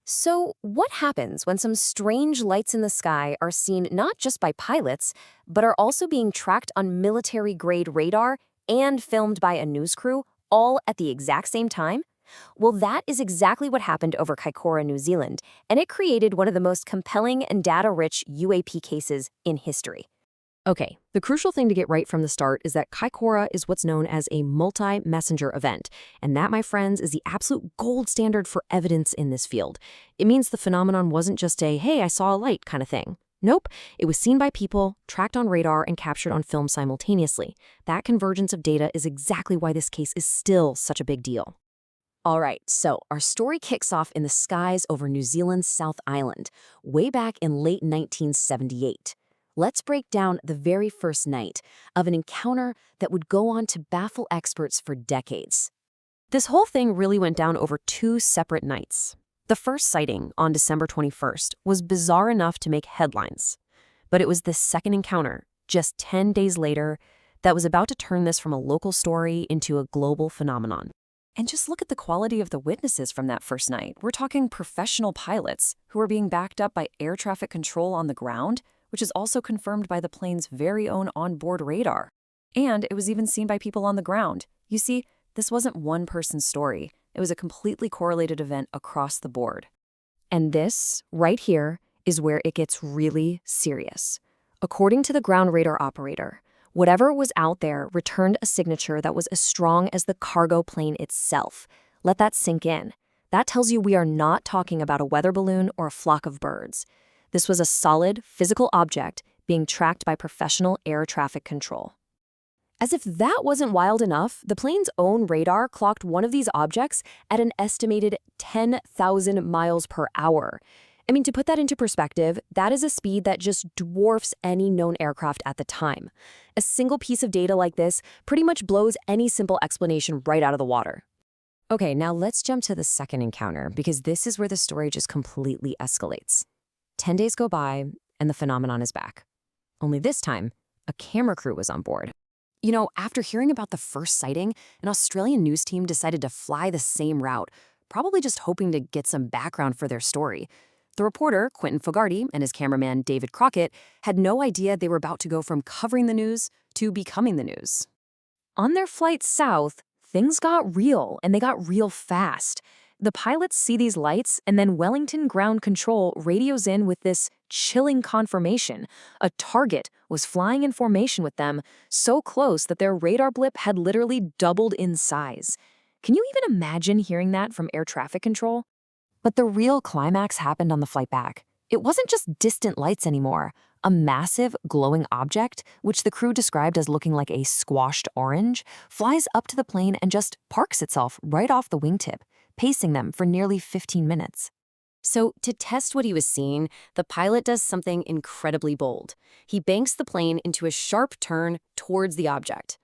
So, what happens when some strange lights in the sky are seen not just by pilots, but are also being tracked on military grade radar and filmed by a news crew, all at the exact same time? Well, that is exactly what happened over Kaikoura, New Zealand, and it created one of the most compelling and data rich UAP cases in history. Okay, the crucial thing to get right from the start is that Kaikoura is what's known as a multi-messenger event, and that, my friends, is the absolute gold standard for evidence in this field. It means the phenomenon wasn't just a, hey, I saw a light kind of thing. Nope, it was seen by people, tracked on radar, and captured on film simultaneously. That convergence of data is exactly why this case is still such a big deal. All right, so our story kicks off in the skies over New Zealand's South Island, way back in late 1978. Let's break down the very first night of an encounter that would go on to baffle experts for decades. This whole thing really went down over two separate nights. The first sighting, on December 21st, was bizarre enough to make headlines. But it was the second encounter, just 10 days later, that was about to turn this from a local story into a global phenomenon. And just look at the quality of the witnesses from that first night. We're talking professional pilots who are being backed up by air traffic control on the ground, which is also confirmed by the plane's very own onboard radar. And it was even seen by people on the ground. You see, this wasn't one person's story. It was a completely correlated event across the board. And this, right here, is where it gets really serious. According to the ground radar operator, whatever was out there returned a signature that was as strong as the cargo plane itself. Let that sink in. That tells you we are not talking about a weather balloon or a flock of birds. This was a solid, physical object being tracked by professional air traffic control. As if that wasn't wild enough, the plane's own radar clocked one of these objects at an estimated 10,000 miles per hour. I mean, to put that into perspective, that is a speed that just dwarfs any known aircraft at the time. A single piece of data like this pretty much blows any simple explanation right out of the water. Okay, now let's jump to the second encounter, because this is where the story just completely escalates. 10 days go by, and the phenomenon is back. Only this time, a camera crew was on board. You know, after hearing about the first sighting, an Australian news team decided to fly the same route, probably just hoping to get some background for their story. The reporter, Quentin Fogarty, and his cameraman, David Crockett, had no idea they were about to go from covering the news to becoming the news. On their flight south, things got real, and they got real fast. The pilots see these lights, and then Wellington Ground Control radios in with this chilling confirmation. A target was flying in formation with them, so close that their radar blip had literally doubled in size. Can you even imagine hearing that from air traffic control? But the real climax happened on the flight back. It wasn't just distant lights anymore. A massive, glowing object, which the crew described as looking like a squashed orange, flies up to the plane and just parks itself right off the wingtip, pacing them for nearly 15 minutes. So, to test what he was seeing, the pilot does something incredibly bold. He banks the plane into a sharp turn towards the object.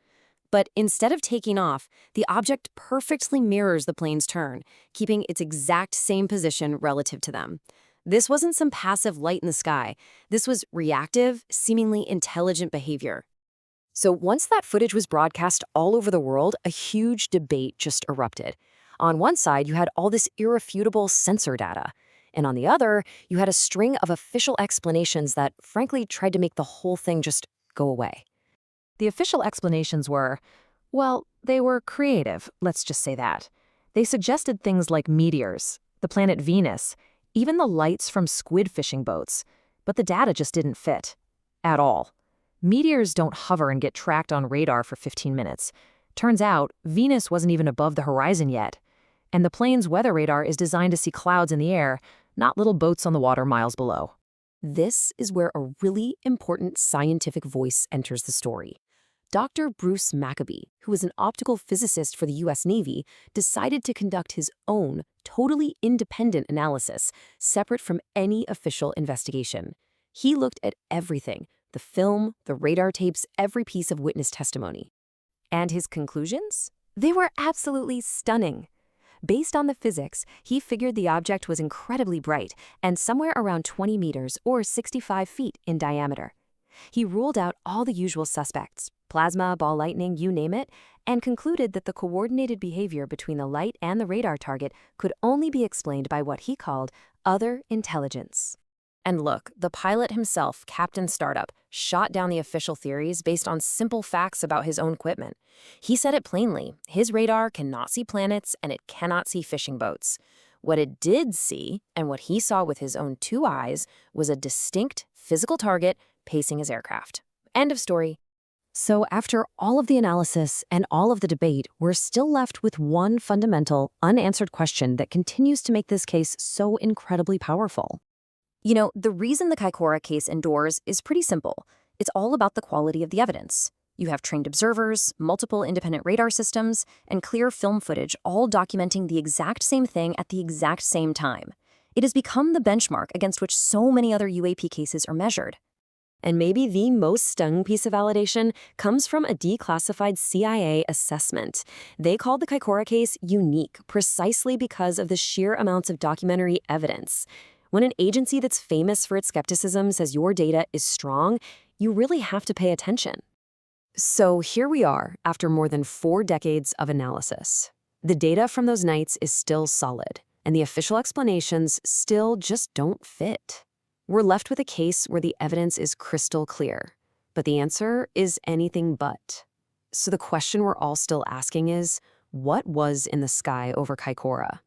But instead of taking off, the object perfectly mirrors the plane's turn, keeping its exact same position relative to them. This wasn't some passive light in the sky. This was reactive, seemingly intelligent behavior. So once that footage was broadcast all over the world, a huge debate just erupted. On one side, you had all this irrefutable sensor data. And on the other, you had a string of official explanations that, frankly, tried to make the whole thing just go away. The official explanations were, well, they were creative, let's just say that. They suggested things like meteors, the planet Venus, even the lights from squid fishing boats. But the data just didn't fit. At all. Meteors don't hover and get tracked on radar for 15 minutes. Turns out, Venus wasn't even above the horizon yet. And the plane's weather radar is designed to see clouds in the air, not little boats on the water miles below. This is where a really important scientific voice enters the story. Dr. Bruce Maccabee, who was an optical physicist for the U.S. Navy, decided to conduct his own, totally independent analysis, separate from any official investigation. He looked at everything, the film, the radar tapes, every piece of witness testimony. And his conclusions? They were absolutely stunning. Based on the physics, he figured the object was incredibly bright and somewhere around 20 meters or 65 feet in diameter. He ruled out all the usual suspects, plasma, ball lightning, you name it, and concluded that the coordinated behavior between the light and the radar target could only be explained by what he called other intelligence. And look, the pilot himself, Captain Startup, shot down the official theories based on simple facts about his own equipment. He said it plainly, his radar cannot see planets and it cannot see fishing boats. What it did see, and what he saw with his own 2 eyes, was a distinct physical target pacing his aircraft. End of story. So after all of the analysis and all of the debate, we're still left with one fundamental, unanswered question that continues to make this case so incredibly powerful. You know, the reason the Kaikoura case endures is pretty simple. It's all about the quality of the evidence. You have trained observers, multiple independent radar systems, and clear film footage all documenting the exact same thing at the exact same time. It has become the benchmark against which so many other UAP cases are measured. And maybe the most stunning piece of validation comes from a declassified CIA assessment. They called the Kaikoura case unique precisely because of the sheer amounts of documentary evidence. When an agency that's famous for its skepticism says your data is strong, you really have to pay attention. So here we are, after more than 4 decades of analysis. The data from those nights is still solid, and the official explanations still just don't fit. We're left with a case where the evidence is crystal clear, but the answer is anything but. So the question we're all still asking is, what was in the sky over Kaikoura?